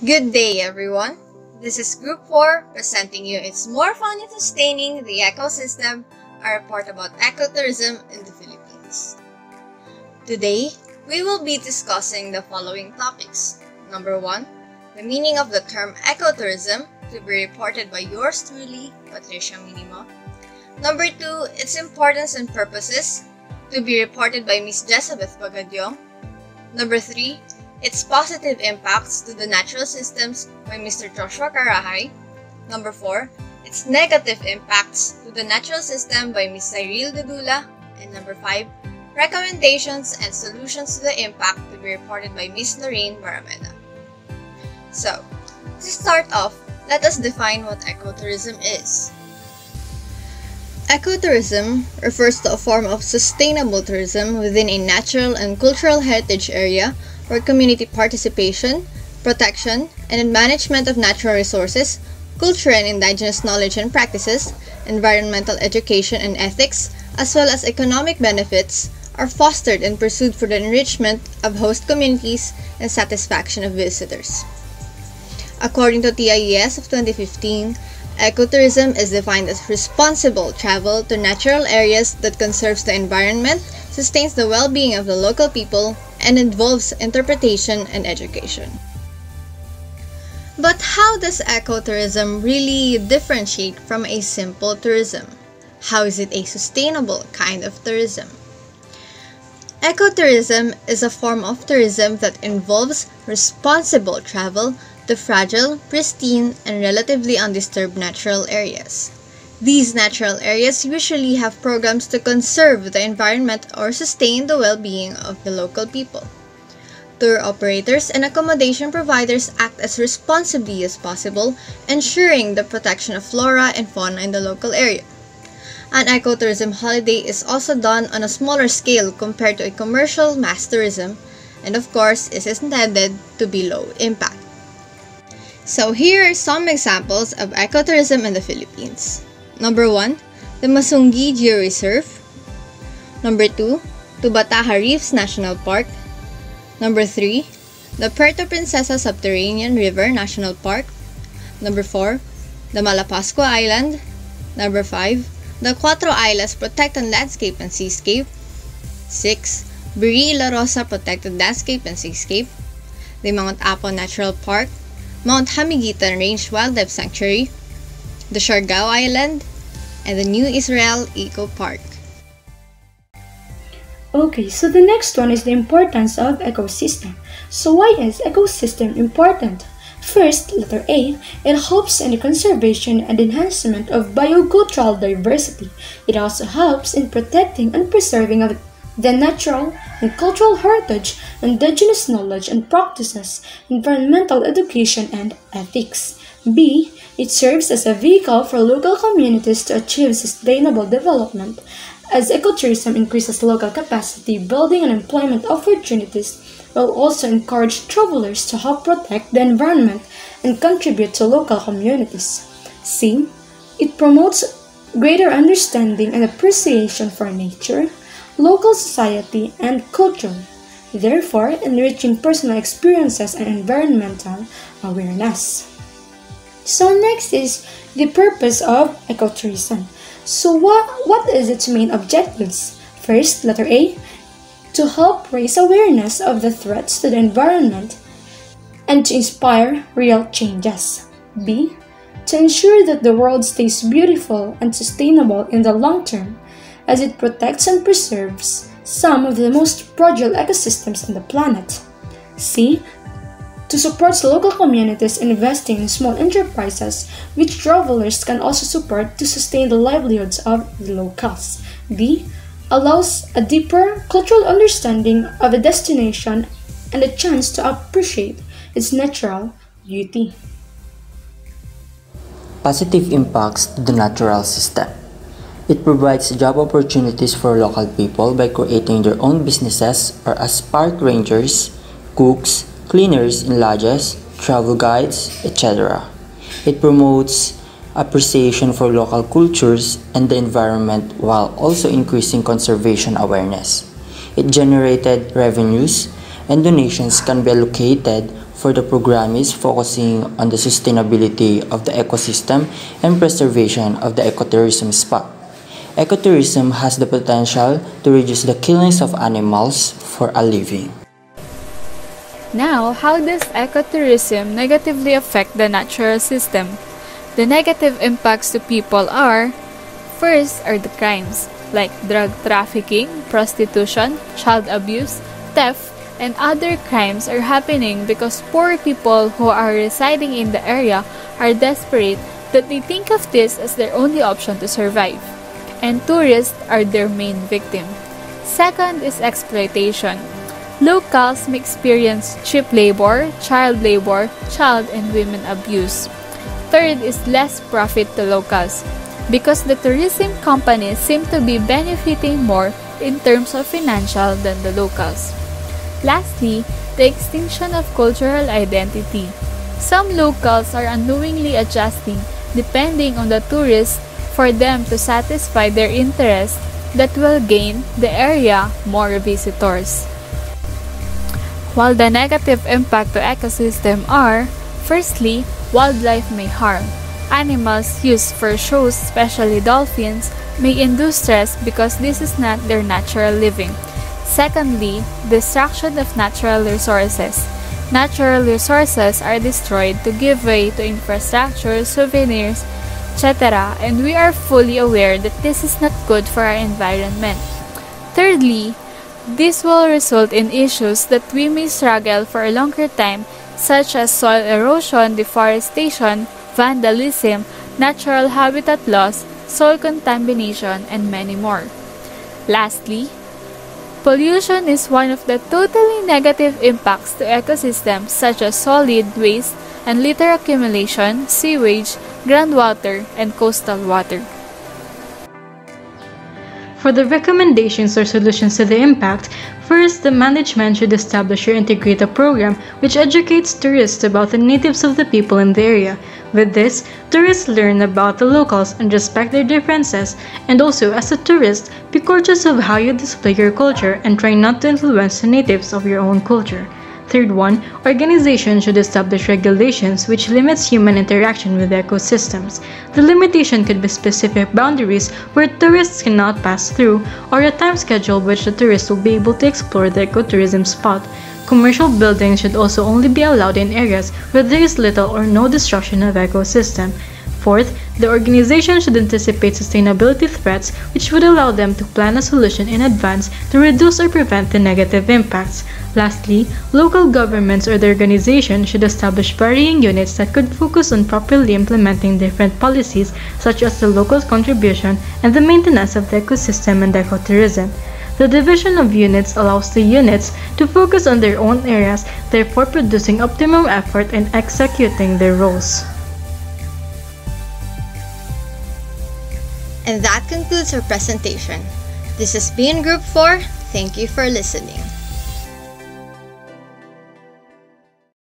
Good day, everyone. This is Group 4 presenting you It's More Fun in Sustaining the Ecosystem, a report about ecotourism in the Philippines. Today, we will be discussing the following topics. Number 1, the meaning of the term ecotourism, to be reported by yours truly, Patricia Minimo. Number 2, its importance and purposes, to be reported by Ms. Jezabeth Bagadyong. Number 3, its positive impacts to the natural systems by Mr. Joshua Carahay. Number 4, its negative impacts to the natural system by Ms. Cyril Dudula. And number 5, recommendations and solutions to the impact to be reported by Ms. Lorraine Barameda. So, to start off, let us define what ecotourism is. Ecotourism refers to a form of sustainable tourism within a natural and cultural heritage area where community participation, protection, and management of natural resources, culture and indigenous knowledge and practices, environmental education and ethics, as well as economic benefits, are fostered and pursued for the enrichment of host communities and satisfaction of visitors. According to TIES of 2015, ecotourism is defined as responsible travel to natural areas that conserves the environment, sustains the well-being of the local people, and involves interpretation and education. But how does ecotourism really differentiate from a simple tourism? How is it a sustainable kind of tourism? Ecotourism is a form of tourism that involves responsible travel to fragile, pristine, and relatively undisturbed natural areas. These natural areas usually have programs to conserve the environment or sustain the well-being of the local people. Tour operators and accommodation providers act as responsibly as possible, ensuring the protection of flora and fauna in the local area. An ecotourism holiday is also done on a smaller scale compared to a commercial mass tourism, and of course is intended to be low impact. So here are some examples of ecotourism in the Philippines. Number 1, the Masungi Georeserve. Number 2, TUBBATAHA REEFS National Park. Number 3, the PUERTO PRINCESA Subterranean River National Park. Number 4, the Malapascua Island. Number 5, the Cuatro Islas Protected Landscape and Seascape. 6, BIRI-LAROSA Protected Landscape and Seascape. The Mount Apo Natural Park, Mount Hamigitan Range Wildlife Sanctuary, the SIARGAO Island, and the New Israel Eco Park. Okay, so the next one is the importance of ecosystem. So why is ecosystem important? First, letter A, it helps in the conservation and enhancement of biocultural diversity. It also helps in protecting and preserving of the natural and cultural heritage, indigenous knowledge and practices, environmental education and ethics. B, it serves as a vehicle for local communities to achieve sustainable development. As ecotourism increases local capacity building and employment opportunities, will also encourage travelers to help protect the environment and contribute to local communities. C, it promotes greater understanding and appreciation for nature, local society, and culture, therefore enriching personal experiences and environmental awareness. So next is the purpose of ecotourism. So what is its main objectives? First, letter A, to help raise awareness of the threats to the environment and to inspire real changes. B, to ensure that the world stays beautiful and sustainable in the long term, as it protects and preserves some of the most fragile ecosystems on the planet. C, to support local communities investing in small enterprises, which travelers can also support to sustain the livelihoods of the locals. D, allows a deeper cultural understanding of a destination and a chance to appreciate its natural beauty. Positive impacts to the natural system. It provides job opportunities for local people by creating their own businesses or as park rangers, cooks, cleaners in lodges, travel guides, etc. It promotes appreciation for local cultures and the environment while also increasing conservation awareness. It generated revenues and donations can be allocated for the program is focusing on the sustainability of the ecosystem and preservation of the ecotourism spot. Ecotourism has the potential to reduce the killings of animals for a living. Now, how does ecotourism negatively affect the natural system? The negative impacts to people are: first are the crimes, like drug trafficking, prostitution, child abuse, theft, and other crimes are happening because poor people who are residing in the area are desperate that they think of this as their only option to survive, and tourists are their main victim. Second is exploitation. Locals may experience cheap labor, child and women abuse. Third is less profit to locals, because the tourism companies seem to be benefiting more in terms of financial than the locals. Lastly, the extinction of cultural identity. Some locals are unknowingly adjusting depending on the tourists for them to satisfy their interests that will gain the area more visitors. While the negative impact to ecosystem are, firstly, wildlife may harm. Animals used for shows, especially dolphins, may induce stress because this is not their natural living. Secondly, destruction of natural resources. Natural resources are destroyed to give way to infrastructure, souvenirs, etc., and we are fully aware that this is not good for our environment. Thirdly, this will result in issues that we may struggle for a longer time, such as soil erosion, deforestation, vandalism, natural habitat loss, soil contamination, and many more. Lastly, pollution is one of the totally negative impacts to ecosystems such as solid waste and litter accumulation, sewage, groundwater, and coastal water. For the recommendations or solutions to the impact, first, the management should establish or integrate a program which educates tourists about the natives of the people in the area. With this, tourists learn about the locals and respect their differences, and also, as a tourist, be conscious of how you display your culture and try not to influence the natives of your own culture. Third one, organizations should establish regulations which limits human interaction with ecosystems. The limitation could be specific boundaries where tourists cannot pass through, or a time schedule which the tourists will be able to explore the ecotourism spot. Commercial buildings should also only be allowed in areas where there is little or no destruction of ecosystem. Fourth, the organization should anticipate sustainability threats which would allow them to plan a solution in advance to reduce or prevent the negative impacts. Lastly, local governments or the organization should establish varying units that could focus on properly implementing different policies such as the local contribution and the maintenance of the ecosystem and ecotourism. The division of units allows the units to focus on their own areas, therefore producing optimum effort in executing their roles. And that concludes our presentation. This has been Group 4. Thank you for listening.